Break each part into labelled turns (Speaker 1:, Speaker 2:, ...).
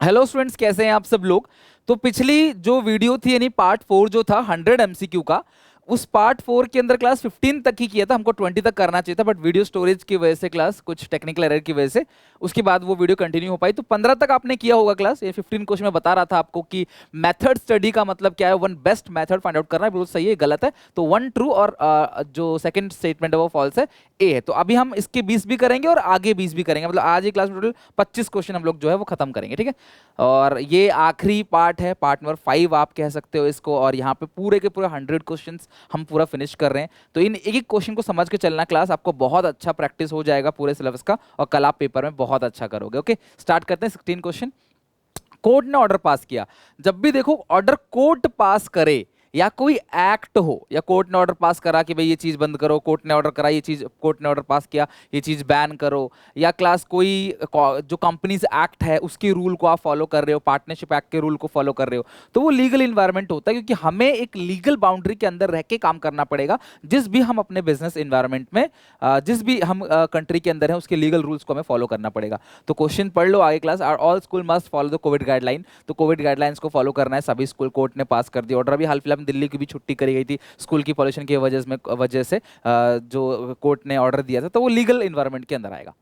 Speaker 1: Hello students, कैसे हैं आप सब लोग। तो पिछली जो वीडियो थी यानी पार्ट 4 जो था 100 एमसीक्यू का, उस पार्ट 4 के अंदर क्लास 15 तक ही किया था। हमको 20 तक करना चाहिए था, बट वीडियो स्टोरेज की वजह से, क्लास कुछ टेक्निकल एरर की वजह से उसके बाद वो वीडियो कंटिन्यू हो पाई। तो 15 तक आपने किया होगा क्लास। ये 15 क्वेश्चन मैं बता रहा था आपको कि मेथड स्टडी का मतलब क्या है, one best method find out करना है। बिल्कुल सही है, गलत है तो वन ट्रू और जो सेकंड स्टेटमेंट है वो फॉल्स है, ए है। तो अभी हम इसके 20 भी करेंगे और आगे 20 भी करेंगे, मतलब आज ही क्लास में टोटल 25 क्वेश्चन हम लोग जो है वो खत्म करेंगे, ठीक है। और ये आखिरी पार्ट है, पार्ट नंबर 5 आप कह सकते हो इसको। और यहाँ पे पूरे के पूरे 100 क्वेश्चंस हम पूरा फिनिश कर रहे हैं। तो इन एक एक क्वेश्चन को समझ के चलना क्लास, आपको बहुत अच्छा प्रैक्टिस हो जाएगा पूरे सिलेबस का, और कल आप पेपर में बहुत अच्छा करोगे। ओके, स्टार्ट करते हैं। 16 क्वेश्चन। कोर्ट ने ऑर्डर पास किया। जब भी देखो ऑर्डर कोर्ट पास करे या कोई एक्ट हो, या कोर्ट ने ऑर्डर पास करा कि भाई ये चीज बंद करो, कोर्ट ने ऑर्डर करा ये चीज, कोर्ट ने ऑर्डर पास किया ये चीज बैन करो, या क्लास कोई जो कंपनीज एक्ट है उसके रूल को आप फॉलो कर रहे हो, पार्टनरशिप एक्ट के रूल को फॉलो कर रहे हो, तो वो लीगल इन्वायरमेंट होता है। क्योंकि हमें एक लीगल बाउंड्री के अंदर रह के काम करना पड़ेगा। जिस भी हम अपने बिजनेस इन्वायरमेंट में जिस भी हम कंट्री के अंदर है उसके लीगल रूल्स को हमें फॉलो करना पड़ेगा। तो क्वेश्चन पढ़ लो आगे class. All school must follow the Covid guideline. तो कोविड गाइडलाइंस को फॉलो करना है सभी स्कूल। कोर्ट ने पास कर दिया ऑर्डर। अभी हाल फिलहाल में दिल्ली की भी छुट्टी करी गई थी स्कूल की पॉल्यूशन की वजह से जो कोर्ट ने ऑर्डर दिया था, तो वो लीगल इन्वायरमेंट के अंदर आएगा।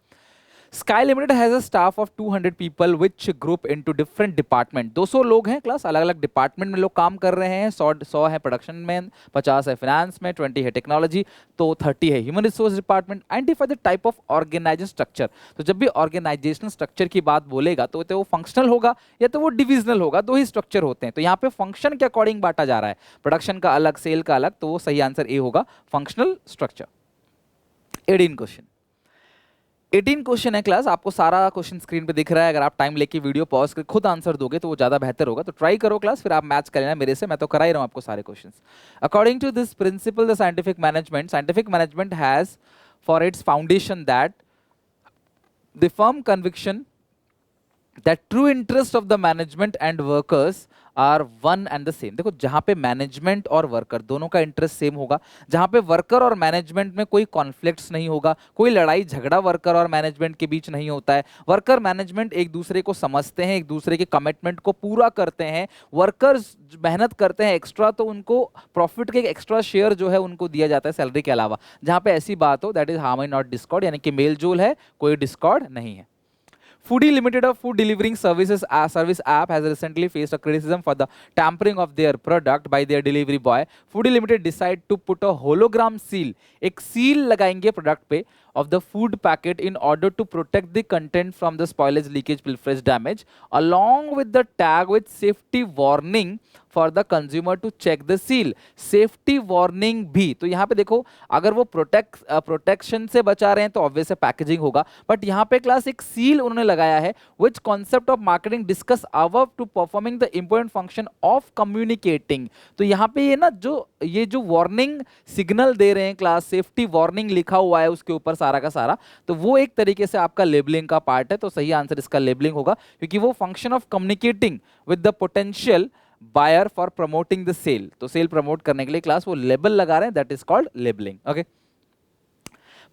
Speaker 1: Sky limited has a staff of 200 people which group into different department. 200 लोग हैं क्लास, अलग अलग डिपार्टमेंट में लोग काम कर रहे हैं। 100 है प्रोडक्शन में, 50 है फाइनेंस में, 20 है टेक्नोलॉजी, तो 30 है human resource department. Identify the type of organisation structure. तो जब भी ऑर्गेनाइजेशनल स्ट्रक्चर की बात बोलेगा तो वो फंक्शनल होगा या तो वो डिविजनल होगा, दो ही स्ट्रक्चर होते हैं। तो यहाँ पे फंक्शन के अकॉर्डिंग बांटा जा रहा है, प्रोडक्शन का अलग, सेल का अलग, तो वो सही आंसर ए होगा, फंक्शनल स्ट्रक्चर। 18 क्वेश्चन। 18 क्वेश्चन है क्लास। आपको सारा क्वेश्चन स्क्रीन पे दिख रहा है। अगर आप टाइम लेके वीडियो पॉज कर खुद आंसर दोगे तो वो ज्यादा बेहतर होगा। तो ट्राई करो क्लास, फिर आप मैच कर लेना मेरे से, मैं तो करा ही रहा हूं आपको सारे questions. According to this principle the scientific management has for its foundation that the firm conviction that true interest of the management and workers are one and the same. देखो जहां पे मैनेजमेंट और वर्कर दोनों का interest same होगा, जहां पे worker और मैनेजमेंट में कोई कॉन्फ्लिक्ट्स नहीं होगा, कोई लड़ाई झगड़ा वर्कर और मैनेजमेंट के बीच नहीं होता है, वर्कर मैनेजमेंट एक दूसरे को समझते हैं, एक दूसरे के कमिटमेंट को पूरा करते हैं, वर्कर्स मेहनत करते हैं एक्स्ट्रा तो उनको प्रॉफिट के एक एक्स्ट्रा शेयर जो है उनको दिया जाता है सैलरी के अलावा। जहां पे ऐसी बात हो, that is harmony not Discord, यानी कि मेल जोल है, कोई डिस्कॉर्ड नहीं है। Foodie Limited, a food delivering service app, has recently faced a criticism for the tampering of their product by their delivery boy. Foodie Limited decide to put a hologram seal, एक seal लगाएंगे product पे, of the food packet in order to protect the content from the spoilage, leakage, pilferage, damage, along with the tag with safety warning for the consumer to check the seal. Safety warning भी, तो यहाँ पे देखो अगर वो protection से बचा रहे हैं तो ऑब्वियस है पैकेजिंग होगा, बट यहाँ पे क्लास एक सील उन्होंने लगाया है, which concept of marketing discuss above to performing the important function of communicating. तो यहाँ पे ये जो वार्निंग सिग्नल दे रहे हैं क्लास, सेफ्टी वार्निंग लिखा हुआ है उसके ऊपर सारा का सारा, तो वो एक तरीके से आपका लेबलिंग का पार्ट है। तो सही आंसर इसका लेबलिंग होगा, क्योंकि वो function of communicating with the potential buyer for promoting the sale, तो सेल प्रमोट करने के लिए क्लास वो लेबल लगा रहे हैं, that is called labelling. Okay,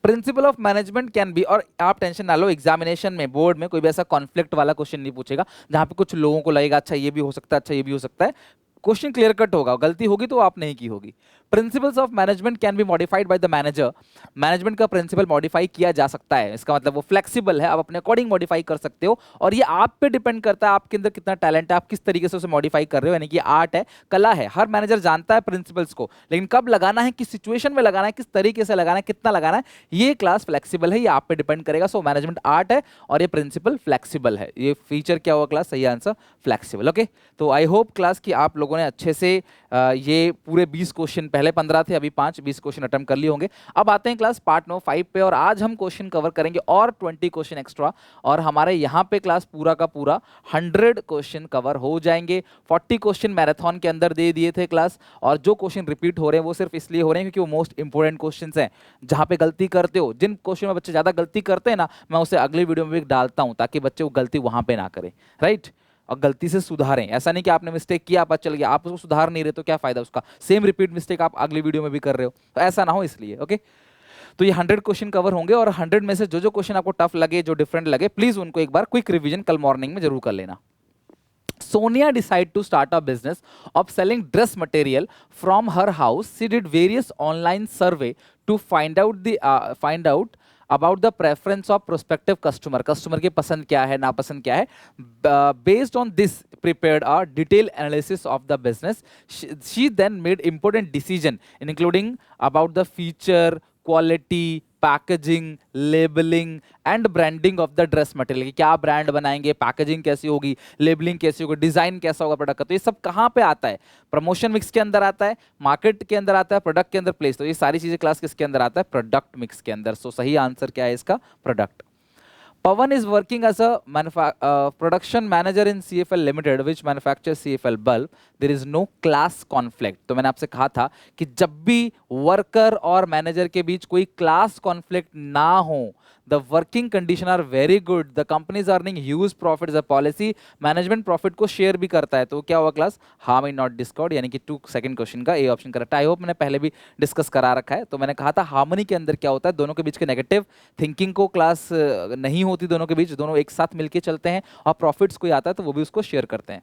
Speaker 1: principle of management can be, और आप टेंशन ना लो, एग्जामिनेशन में बोर्ड में कोई भी ऐसा कॉन्फ्लिक्ट वाला क्वेश्चन नहीं पूछेगा जहां पे कुछ लोगों को लगेगा अच्छा ये भी हो सकता है, अच्छा ये भी हो सकता है। क्वेश्चन क्लियर कट होगा, गलती होगी तो आप नहीं की होगी। Principles of management can be modified by the manager. Management का प्रिंसिपल मॉडिफाई किया जा सकता है, इसका मतलब वो फ्लेक्सिबल है, आप अपने अकॉर्डिंग मॉडिफाई कर सकते हो, और ये आप पे डिपेंड करता है आपके अंदर कितना टैलेंट है, आप किस तरीके से उसे मॉडिफाई कर रहे हो, यानी कि आर्ट है, कला है। हर मैनेजर जानता है प्रिंसिपल्स को, लेकिन कब लगाना है, किस सिचुएशन में लगाना है, किस तरीके से लगाना है, कितना लगाना है, ये क्लास फ्लेक्सिबल है, ये आप पे डिपेंड करेगा। सो मैनेजमेंट आर्ट है और ये प्रिंसिपल फ्लेक्सिबल है। ये फीचर क्या होगा क्लास, सही आंसर फ्लेक्सिबल। ओके, तो आई होप क्लास कि आप लोगों ने अच्छे से ये पूरे 20 क्वेश्चन, पहले 15 थे अभी 20 क्वेश्चन अटेम्प्ट कर लिए होंगे। अब आते हैं क्लास पार्ट नो 5 पे, और आज हम क्वेश्चन कवर करेंगे और 20 क्वेश्चन एक्स्ट्रा, और हमारे यहाँ पे क्लास पूरा का पूरा 100 क्वेश्चन कवर हो जाएंगे। 40 क्वेश्चन मैराथन के अंदर दे दिए थे क्लास, और जो क्वेश्चन रिपीट हो रहे हैं वो सिर्फ इसलिए हो रहे हैं क्योंकि वो मोस्ट इंपोर्टेंट क्वेश्चन हैं, जहाँ पे गलती करते हो, जिन क्वेश्चन में बच्चे ज्यादा गलती करते हैं ना, मैं उसे अगली वीडियो में भी डालता हूँ ताकि बच्चे वो गलती वहां पे ना करें, राइट, और गलती से सुधारें। ऐसा नहीं कि आपने मिस्टेक किया पता चल गया, आप उसको सुधार नहीं रहे तो क्या फायदा उसका, सेम रिपीट मिस्टेक आप अगली वीडियो में भी कर रहे हो, तो ऐसा ना हो इसलिए। ओके, तो ये 100 क्वेश्चन कवर होंगे, और 100 में से जो जो क्वेश्चन आपको टफ लगे, जो डिफरेंट लगे, प्लीज उनको एक बार क्विक रिवीजन कल मॉर्निंग में जरूर कर लेना। Sonia decided to start a business of selling dress material from her house. She did various online survey to find out about the preference of prospective customer की पसंद क्या है नापसंद क्या है. Based on this prepared a detailed analysis of the business. She then made important decision including about the feature, quality, packaging, labelling and branding of the dress material. क्या brand बनाएंगे, packaging कैसी होगी, लेबलिंग कैसी होगी, design कैसा होगा product का. तो ये सब कहाँ पे आता है? प्रमोशन मिक्स के अंदर आता है, मार्केट के अंदर आता है, प्रोडक्ट के अंदर प्लेस. तो ये सारी चीजें क्लास किसके अंदर आता है? प्रोडक्ट मिक्स के अंदर. सो सही आंसर क्या है इसका? Product. Pawan is working as a production manager in CFL Limited, which manufactures CFL bulb. There is no class conflict. तो मैंने आपसे कहा था कि जब भी वर्कर और मैनेजर के बीच कोई क्लास कॉन्फ्लिक्ट ना हो, the working condition are very good, the company is earning huge profit, the policy management profit को शेयर भी करता है. तो क्या हुआ class? harm in not discord, यानी कि 2 सेकंड क्वेश्चन का A option correct. I hope मैंने पहले भी डिस्कस करा रखा है. तो मैंने कहा था हार्मनी के अंदर क्या होता है, दोनों के बीच के नेगेटिव थिंकिंग को क्लास नहीं होती, दोनों के बीच, दोनों एक साथ मिलके चलते हैं और प्रॉफिट्स कोई आता है तो वो भी उसको शेयर करते हैं.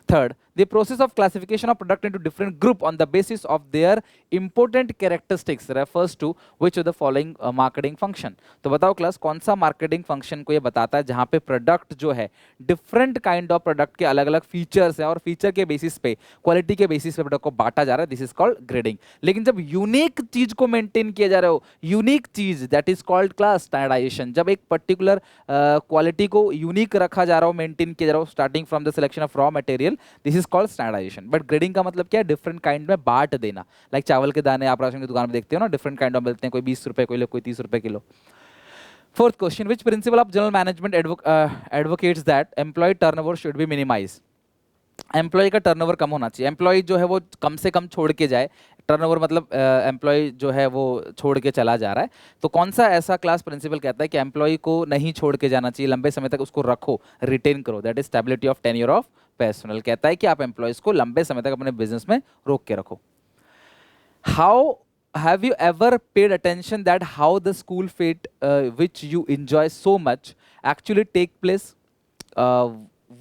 Speaker 1: Third, the process of classification of product into different group on the basis of their important characteristics refers to which of the following marketing function. तो बताओ क्लास कौन सा मार्केटिंग फंक्शन को ये बताता है जहां पे प्रोडक्ट जो है डिफरेंट काइंड ऑफ प्रोडक्ट के अलग अलग फीचर्स हैं और फीचर के बेसिस पे, क्वालिटी के बेसिस पे प्रोडक्ट को बांटा जा रहा है. This is called grading. लेकिन जब यूनिक चीज को मेंटेन किया जा रहा हो, यूनिक चीज, that is called class standardisation. जब एक पर्टिकुलर क्वालिटी को यूनिक रखा जा रहा हो, मेंटेन किया जा रहा हो, starting from the selection of raw material, this is called standardisation. But grading का मतलब क्या है? डिफरेंट काइंड में बांट देना. लाइक चावल के दाने आप राशन की दुकान में देखते हो ना, डिफरेंट काइंड ऑफ मिलते हैं, कोई 20 रुपए किलो, कोई 30 रुपए kilo. Fourth question, which principle of general management advocates that employ turnover should be minimise. Employ का टर्नओवर कम होना चाहिए. एम्प्लॉय जो है वो कम से कम छोड़ के जाए. टर्नओवर मतलब एम्प्लॉय जो है वो छोड़ के चला जा रहा है. तो कौन सा ऐसा क्लास प्रिंसिपल कहता है कि एम्प्लॉय को नहीं छोड़ के जाना चाहिए, लंबे समय तक उसको रखो, रिटेन करो. That is stability of tenure of personal. कहता है कि आप एम्प्लॉयज को लंबे समय तक अपने बिजनेस में रोक के रखो. How have you ever paid attention that how the school fete which you enjoy so much actually take place?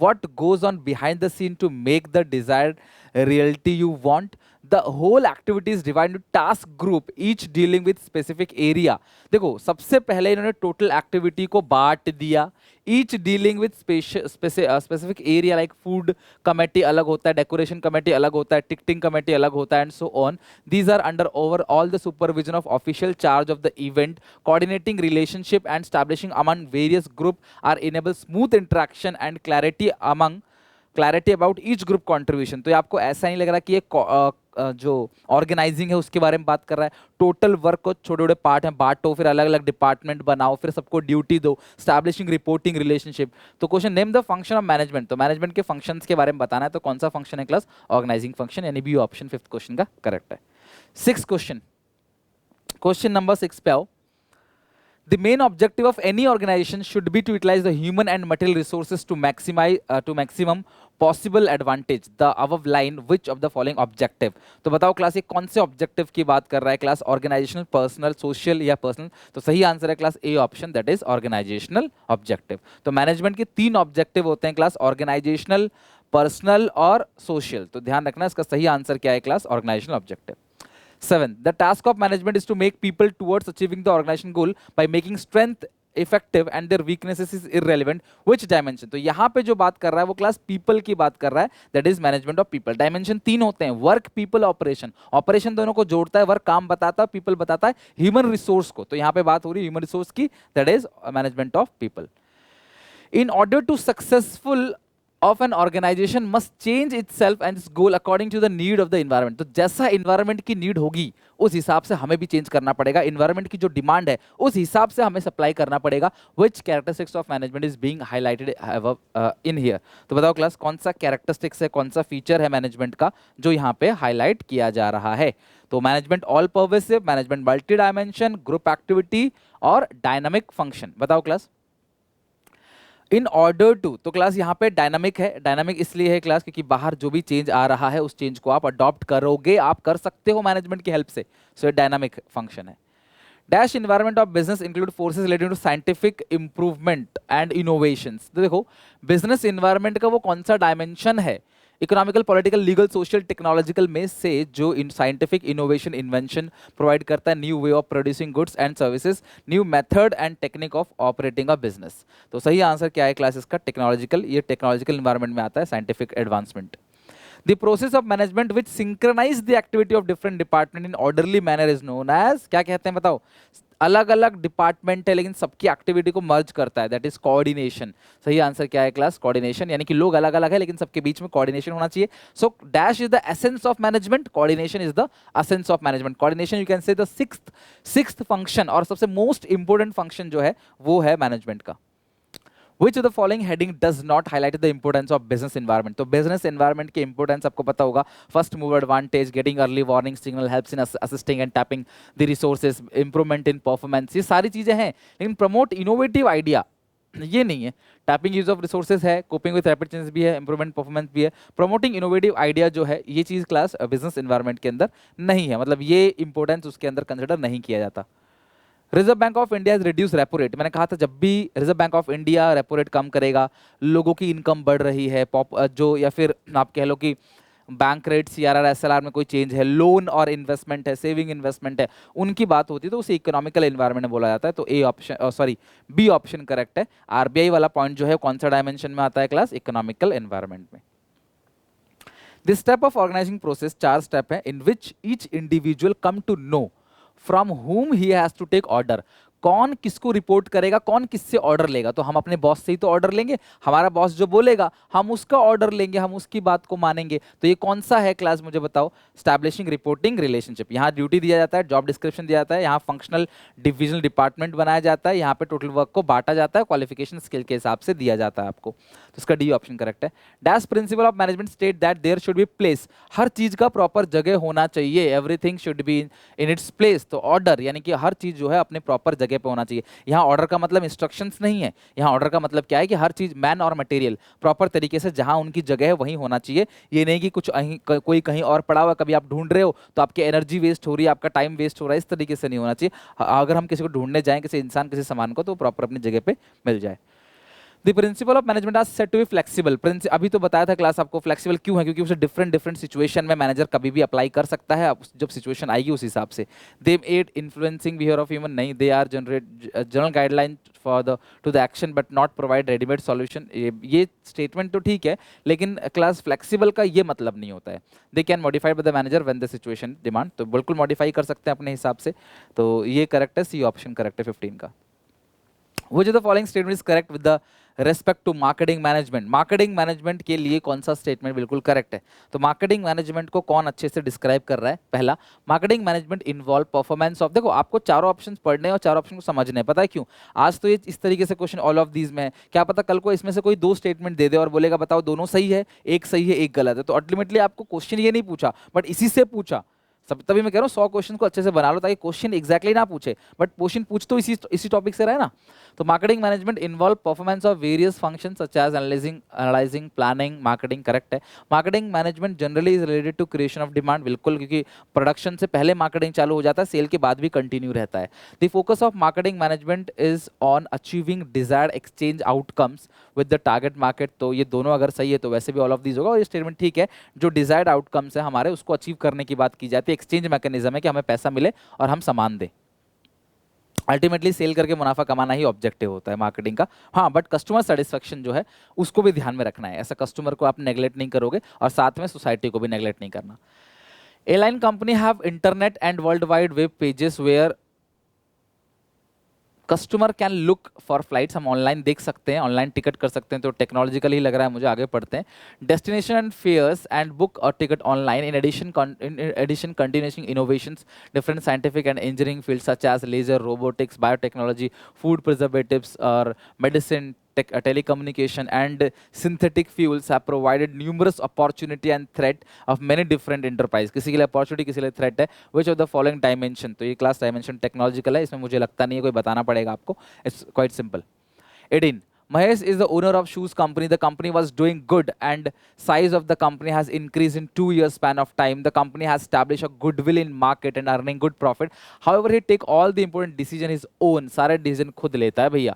Speaker 1: What goes on behind the scene to make the desired reality you want? The whole activity is divided into task group, each dealing with specific area. देखो सबसे पहले इन्होंने total activity को बांट दिया. Each dealing with specific area. Like food committee अलग होता है, डेकोरेशन कमेटी अलग होता है, टिकटिंग कमेटी अलग होता है, and so on. These are under overall the supervision of official charge of the event. Coordinating relationship and establishing among various group are enable smooth interaction and clarity about each group contribution. तो ये आपको ऐसा नहीं लग रहा कि ये जो ऑर्गेनाइजिंग है उसके बारे में बात कर रहा है. टोटल वर्क को छोटे छोटे पार्ट में बांटो, फिर अलग अलग डिपार्टमेंट बनाओ, फिर सबको ड्यूटी दो. Establishing reporting relationship. तो question, name the function of management. तो मैनेजमेंट के फंक्शंस के बारे में बताना है. तो कौन सा फंक्शन है क्लास? ऑर्गेनाइजिंग फंक्शन, यानी बी ऑप्शन 5th क्वेश्चन का करेक्ट है. 6th क्वेश्चन, क्वेश्चन नंबर 6 पे आओ. The main objective of any organization should be to utilize the human and material resources to maximum possible advantage. The above line which of the following objective. तो बताओ class ये कौन से objective की बात कर रहा है क्लास? ऑर्गेनाइजेशनल, पर्सनल, सोशल या पर्सनल? तो सही आंसर है class A option, that is organisational objective. तो मैनेजमेंट के 3 ऑब्जेक्टिव होते हैं क्लास, ऑर्गेनाइजेशनल, पर्सनल और सोशल. तो ध्यान रखना इसका सही आंसर क्या है class? Organisational objective. 7. The task of management is to make people towards achieving the organization goal by making strength effective and their weaknesses is irrelevant. Which dimension? तो यहाँ पे जो बात कर रहा है वो क्लास people की बात कर रहा है, that is management of people. Dimension 3 होते हैं, work, people, operation. Operation दोनों को जोड़ता है, work काम बताता है, people बताता है human resource को. तो यहाँ पे बात हो रही है human resource की, that is management of people. In order to successful of an organization must change itself and its goal according to the need of the environment. तो जैसा environment की need होगी उस हिसाब से हमें भी चेंज करना पड़ेगा. environment की जो डिमांड है उस हिसाब से हमें सप्लाई करना पड़ेगा. which characteristics of management is being highlighted in here? तो बताओ क्लास कौन सा characteristics है, कौन सा फीचर है मैनेजमेंट का जो यहाँ पे हाईलाइट किया जा रहा है? तो management all purposive, management multi dimension, group activity और डायनामिक फंक्शन. बताओ क्लास. इन ऑर्डर टू, तो क्लास यहाँ पे डायनामिक है. डायनामिक इसलिए है क्लास क्योंकि बाहर जो भी चेंज आ रहा है उस चेंज को आप अडॉप्ट करोगे, आप कर सकते हो मैनेजमेंट की हेल्प से. सो ये डायनामिक फंक्शन है. Dash environment of business include forces related to scientific improvement and innovations. तो देखो बिजनेस इन्वायरमेंट का वो कौन सा डायमेंशन है economical, political, legal, social, technological में से जो in scientific innovation invention provide करता है, new way of producing goods and services, new method and technique of operating a business. तो सही आंसर क्या है क्लासेस का? टेक्नोलॉजिकल। ये टेक्नोलॉजिकल इन्वायरमेंट में आता है scientific advancement. The process of management which synchronize the activity of different department in orderly manner is known as, क्या कहते हैं बताओ? अलग अलग डिपार्टमेंट है लेकिन सबकी एक्टिविटी को मर्ज करता है, दैट इज कोऑर्डिनेशन। सही आंसर क्या है क्लास? कोऑर्डिनेशन, यानी कि लोग अलग अलग है लेकिन सबके बीच में कोऑर्डिनेशन होना चाहिए। So dash is the essence of management, coordination is the essence of management. Coordination you can say the sixth function और सबसे मोस्ट इंपोर्टेंट फंक्शन जो है वो है मैनेजमेंट का। Which of the following heading does not highlight the importance of business environment? तो business environment की importance आपको पता होगा, first mover advantage, getting early warning signal helps in assisting and tapping the resources, improvement in performance, ये सारी चीजें हैं। लेकिन promote innovative idea ये नहीं है। टैपिंग यूज ऑफ रिसोर्सेज है, कोपिंग विद रैपिड चेंज भी है, इंप्रूवमेंट परफॉर्मेंस भी है। प्रमोटिंग इनोवेटिव आइडिया जो है ये चीज क्लास बिजनेस एनवायरनमेंट के अंदर नहीं है, मतलब ये इंपॉर्टेंस उसके अंदर कंसिडर नहीं किया जाता। Reserve bank of India has reduce repo rate. मैंने कहा था जब भी reserve bank of India repo rate कम करेगा, लोगों की इनकम बढ़ रही है, जो या फिर आप कह लो कि बैंक रेट, सीआरआर, एसएलआर में कोई चेंज है, लोन और इन्वेस्टमेंट है, सेविंग इन्वेस्टमेंट है, उनकी बात होती है तो उसे इकोनॉमिकल एनवायरनमेंट में बोला जाता है। तो A option, sorry B option correct है। आरबीआई वाला पॉइंट जो है कौन सा डायमेंशन में आता है क्लास? इकोनॉमिकल एनवायरनमेंट में। This step of organising process, 4 step है in which each individual come to know from whom he has to take order। कौन किसको रिपोर्ट करेगा, कौन किससे ऑर्डर लेगा? तो हम अपने बॉस से ही तो ऑर्डर लेंगे, हमारा बॉस जो बोलेगा हम उसका ऑर्डर लेंगे, हम उसकी बात को मानेंगे। तो ये कौन सा है क्लास, मुझे बताओ? Establishing reporting relationship. यहाँ ड्यूटी दिया जाता है, जॉब डिस्क्रिप्शन दिया जाता है, यहाँ फंक्शनल डिविजनल डिपार्टमेंट बनाया जाता है, यहाँ पे टोटल वर्क को बांटा जाता है, क्वालिफिकेशन स्किल के हिसाब से दिया जाता है आपको। तो इसका डी ऑप्शन करेक्ट है। Dash principle of management state that there should be place, हर चीज का प्रॉपर जगह होना चाहिए, everything should be in its place. तो ऑर्डर यानी कि हर चीज जो है अपने प्रॉपर जगह पे होना चाहिए। यहाँ ऑर्डर का मतलब इंस्ट्रक्शंस नहीं है, यहाँ ऑर्डर का मतलब क्या है कि हर चीज मैन और मटेरियल प्रॉपर तरीके से जहां उनकी जगह है वहीं होना चाहिए। ये नहीं कि कुछ कोई कहीं और पड़ा हुआ, कभी आप ढूंढ रहे हो तो आपकी एनर्जी वेस्ट हो रही है, आपका टाइम वेस्ट हो रहा है, इस तरीके से नहीं होना चाहिए। अगर हम किसी को ढूंढने जाएं, किसी इंसान, किसी सामान को, तो प्रॉपर अपनी जगह पे मिल जाए। The principle of management are said to be flexible। अभी तो बताया था क्लास आपको फ्लेक्सिबल क्यों है, क्योंकि उसे डिफरेंट सिचुएशन में मैनेजर कभी भी अप्लाई कर सकता है, जब सिचुएशन आएगी उस हिसाब से। They aid influencing behaviour of human, नहीं, they are general guideline for the to the action but not provide readymade solution. ये स्टेटमेंट तो ठीक है लेकिन क्लास फ्लेक्सिबल का ये मतलब नहीं होता है। They can modified by the manager when the situation demand, तो बिल्कुल मॉडिफाई कर सकते हैं अपने हिसाब से। तो ये करेक्ट है, सी ऑप्शन करेक्ट है 15 का। Which of the following statement is correct with the respect to marketing management? Marketing management के लिए कौन सा स्टेटमेंट बिल्कुल करेक्ट है? तो मार्केटिंग मैनेजमेंट को कौन अच्छे से डिस्क्राइब कर रहा है? पहला, marketing management involve performance of, देखो आपको चारों ऑप्शंस पढ़ने और चारों ऑप्शन को समझने हैं, पता है क्यों? आज तो ये इस तरीके से क्वेश्चन ऑल ऑफ दीज में है, क्या पता कल को इसमें से कोई 2 स्टेटमेंट दे दे और बोलेगा बताओ दोनों सही है, एक सही है एक गलत है। तो अल्टीमेटली आपको क्वेश्चन ये नहीं पूछा बट इसी से पूछा, सब तभी मैं कह रहा हूँ 100 क्वेश्चन को अच्छे से बना लो ताकि क्वेश्चन एग्जैक्टली ना पूछे बट क्वेश्चन पूछ तो इसी टॉपिक से रहे ना। तो marketing management involve performance of various function such as analysing, planning, marketing, correct है। Marketing management generally is related to creation of demand, बिल्कुल, क्योंकि प्रोडक्शन से पहले मार्केटिंग चालू हो जाता है, सेल के बाद भी कंटिन्यू रहता है। The focus of marketing management is on achieving desired exchange outcomes with the target market. तो ये दोनों अगर सही है तो वैसे भी ऑल ऑफ दीज होगा और ये स्टेटमेंट ठीक है। जो डिजायर्ड आउटकम्स है हमारे उसको अचीव करने की बात की जाती है, एक्सचेंज मैकेनिज्म है कि हमें पैसा मिले और हम सामान दें। अल्टीमेटली सेल करके मुनाफा कमाना ही ऑब्जेक्टिव होता है मार्केटिंग का। हाँ, बट कस्टमर सेटिस्फेक्शन जो है उसको भी ध्यान में रखना है, ऐसा कस्टमर को आप नेगलेक्ट नहीं करोगे और साथ में सोसाइटी को भी नेगलेक्ट नहीं करना। Airline company have internet and world wide web pages where customer can look for flights, हम ऑनलाइन देख सकते हैं, ऑनलाइन टिकट कर सकते हैं, तो टेक्नोलॉजिकल ही लग रहा है मुझे, आगे पढ़ते हैं। Destination and fares and book और ticket online, in addition continuing innovations different scientific and engineering field such as laser, robotics, biotechnology, food preservatives और medicine, telecommunication and synthetic fuels have provided numerous opportunity and threat of many different enterprise। किसी के लिए opportunity, किसी के लिए threat है। Which of the following dimension, तो ये class dimension technological है, इसमें मुझे लगता नहीं है कोई बताना पड़ेगा आपको, it's quite simple। 18, Mahesh is the owner of shoes company. The company was doing good and size of the company has increased in 2 years span of time. The company has established a goodwill in market and earning good profit. However, he take all the important decision his own. सारे decision खुद लेता है भैया.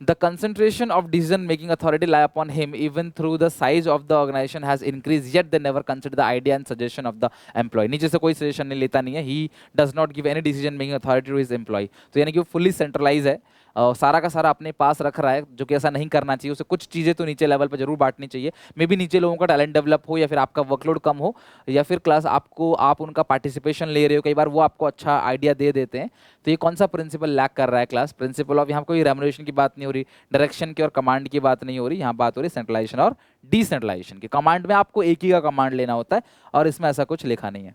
Speaker 1: The concentration of decision making authority lie upon him even through the size of the organization has increased, yet they never consider the idea and suggestion of the employee. नीचे से कोई suggestion नहीं लेता नहीं है. He does not give any decision making authority to his employee. तो यानी कि वो fully centralized है. सारा का सारा अपने पास रख रहा है, जो कि ऐसा नहीं करना चाहिए. उसे कुछ चीज़ें तो नीचे लेवल पर जरूर बांटनी चाहिए. मे बी नीचे लोगों का टैलेंट डेवलप हो, या फिर आपका वर्कलोड कम हो, या फिर क्लास आप उनका पार्टिसिपेशन ले रहे हो, कई बार वो आपको अच्छा आइडिया दे देते हैं. तो ये कौन सा प्रिंसिपल लैक कर रहा है क्लास? प्रिंसिपल ऑफ, यहाँ कोई रेमुनरेशन की बात नहीं हो रही, डायरेक्शन की और कमांड की बात नहीं हो रही, यहाँ बात हो रही सेंट्रलाइजेशन और डिसेंट्रलाइजेशन की. कमांड में आपको एक ही का कमांड लेना होता है और इसमें ऐसा कुछ लिखा नहीं है.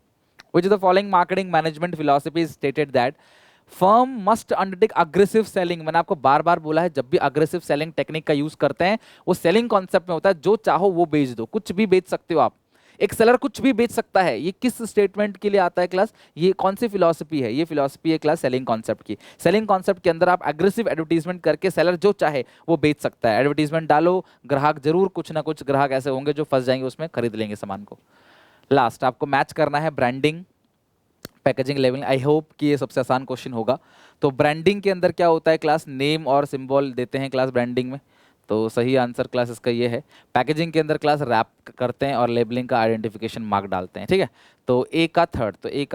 Speaker 1: Which of the following marketing management philosophy stated that firm must undertake aggressive selling? मैंने आपको बार बार बोला है, जब भी अग्रेसिव सेलिंग टेक्निक का यूज करते हैं वो सेलिंग कॉन्सेप्ट में होता है, जो चाहो वो बेच दो. कुछ भी बेच सकते हो आप, एक सेलर कुछ भी बेच सकता है. ये किस स्टेटमेंट के लिए आता है क्लास? ये कौन सी फिलॉसफी है? ये फिलॉसफी है क्लास सेलिंग कॉन्सेप्ट की. सेलिंग कॉन्सेप्ट के अंदर आप एग्रेसिव एडवर्टीजमेंट करके सेलर जो चाहे वो बेच सकता है. एडवर्टीजमेंट डालो, ग्राहक जरूर कुछ ना कुछ ग्राहक ऐसे होंगे जो फंस जाएंगे उसमें, खरीद लेंगे सामान को. लास्ट आपको मैच करना है branding, packaging, levelling. I hope कि ये सबसे आसान क्वेश्चन होगा. तो ब्रांडिंग के अंदर क्या होता है क्लास? नेम और सिंबल देते हैं क्लास ब्रांडिंग में. तो सही आंसर क्लास इसका ये है. पैकेजिंग के अंदर क्लास रैप करते हैं और लेबलिंग का आइडेंटिफिकेशन मार्क डालते हैं. ठीक है, तो ए का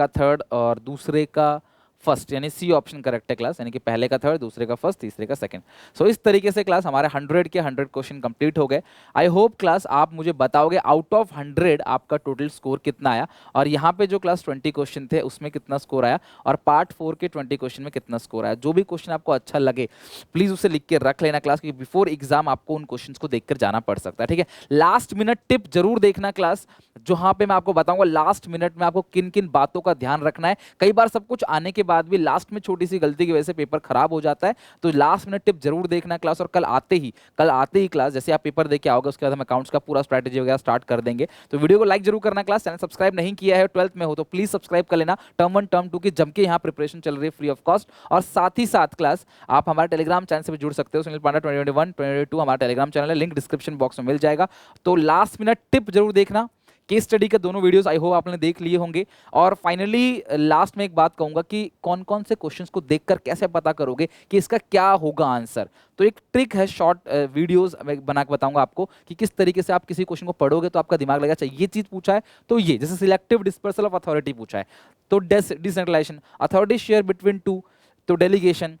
Speaker 1: थर्ड और दूसरे का फर्स्ट, यानी सी ऑप्शन करेक्ट है क्लास, यानी कि पहले का थर्ड, दूसरे का फर्स्ट, तीसरे का सेकंड. सो इस तरीके से क्लास हमारे 100 के 100 क्वेश्चन कंप्लीट हो गए. आई होप क्लास आप मुझे बताओगे आउट ऑफ 100 आपका टोटल स्कोर कितना आया, और यहाँ पे जो क्लास 20 क्वेश्चन थे उसमें कितना स्कोर आया, और पार्ट 4 के 20 क्वेश्चन में कितना स्कोर आया. जो भी क्वेश्चन आपको अच्छा लगे प्लीज उसे लिख के रख लेना क्लास, क्योंकि बिफोर एग्जाम आपको उन क्वेश्चन को देखकर जाना पड़ सकता है. ठीक है, लास्ट मिनट टिप जरूर देखना क्लास, जहां पे मैं आपको बताऊंगा लास्ट मिनट में आपको किन किन बातों का ध्यान रखना है. कई बार सब कुछ आने के बाद भी लास्ट में छोटी सी गलती की वजह से पेपर खराब हो जाता है. तो लास्ट मिनट टिप जरूर देखना क्लास. और कल आते ही क्लास जैसे आप पेपर देके आओगे उसके बाद हम अकाउंट्स का पूरा स्ट्रैटेजी वगैरह स्टार्ट कर देंगे. तो वीडियो को लाइक जरूर करना क्लास. चैनल सब्सक्राइब नहीं किया है, 12th में हो तो प्लीज सब्सक्राइब कर लेना. टर्म 1 टर्म 2 की जम के यहाँ प्रिपरेशन चल रही है फ्री ऑफ कॉस्ट. और साथ ही साथ क्लास आप हमारे टेलीग्राम चैनल से भी जुड़ सकते हो. सुनील पांडा 2021 2022 हमारा टेलीग्राम चैनल है, लिंक डिस्क्रिप्शन बॉक्स में मिल जाएगा. तो लास्ट मिनट टिप जरूर देखना. केस स्टडी के दोनों वीडियोस आई होप आपने देख लिए होंगे. और फाइनली लास्ट में एक बात कहूंगा कि कौन कौन से क्वेश्चंस को देखकर कैसे पता करोगे कि इसका क्या होगा आंसर. तो एक ट्रिक है, शॉर्ट वीडियोस बना के बताऊंगा आपको कि किस तरीके से आप किसी क्वेश्चन को पढ़ोगे तो आपका दिमाग लगेगा. चाहिए ये चीज पूछा है तो ये, जैसे सिलेक्टिव डिस्पर्सल ऑफ अथॉरिटी पूछा है तो decentralisation, authority share between two तो delegation,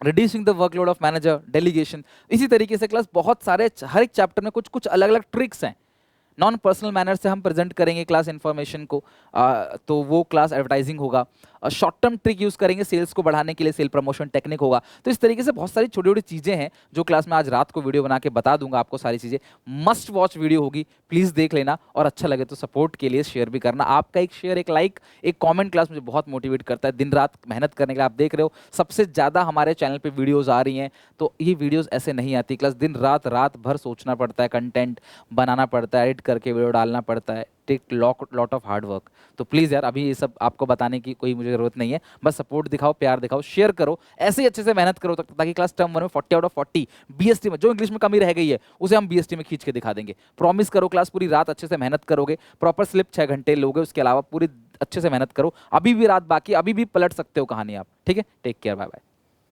Speaker 1: reducing the workload of manager delegation. इसी तरीके से क्लास बहुत सारे हर एक चैप्टर में कुछ कुछ अलग अलग ट्रिक्स हैं. नॉन पर्सनल मैनर से हम प्रेजेंट करेंगे क्लास इन्फॉर्मेशन को, तो वो क्लास एडवर्टाइजिंग होगा. शॉर्ट टर्म ट्रिक यूज करेंगे सेल्स को बढ़ाने के लिए, सेल प्रमोशन टेक्निक होगा. तो इस तरीके से बहुत सारी छोटी छोटी चीजें हैं जो क्लास में आज रात को वीडियो बना के बता दूंगा आपको. सारी चीजें मस्ट वॉच वीडियो होगी, प्लीज देख लेना. और अच्छा लगे तो सपोर्ट के लिए शेयर भी करना. आपका एक शेयर, एक लाइक, एक कॉमेंट क्लास मुझे बहुत मोटिवेट करता है. दिन रात मेहनत करने के लिए आप देख रहे हो, सबसे ज्यादा हमारे चैनल पर वीडियोज आ रही हैं. तो ये वीडियोज ऐसे नहीं आती क्लास, दिन रात भर सोचना पड़ता है, कंटेंट बनाना पड़ता है, एडिट करके वीडियो डालना पड़ता है, take lot of hard work. तो प्लीज यार अभी ये सब आपको बताने की कोई मुझे जरूरत नहीं है. बस सपोर्ट दिखाओ, प्यार दिखाओ, शेयर करो, ऐसे ही अच्छे से मेहनत करो ताकि क्लास टर्म 1 में 40 आउट ऑफ 40 बीएसटी में जो इंग्लिश में कमी रह गई है उसे हम बीएसटी में खींच के दिखा देंगे. प्रॉमिस करो क्लास, पूरी रात अच्छे से मेहनत करोगे, प्रॉपर स्लिप 6 घंटे लोगे, उसके अलावा पूरी अच्छे से मेहनत करो. अभी भी रात बाकी, अभी भी पलट सकते हो कहानी आप. ठीक है, टेक केयर, बाय बाय.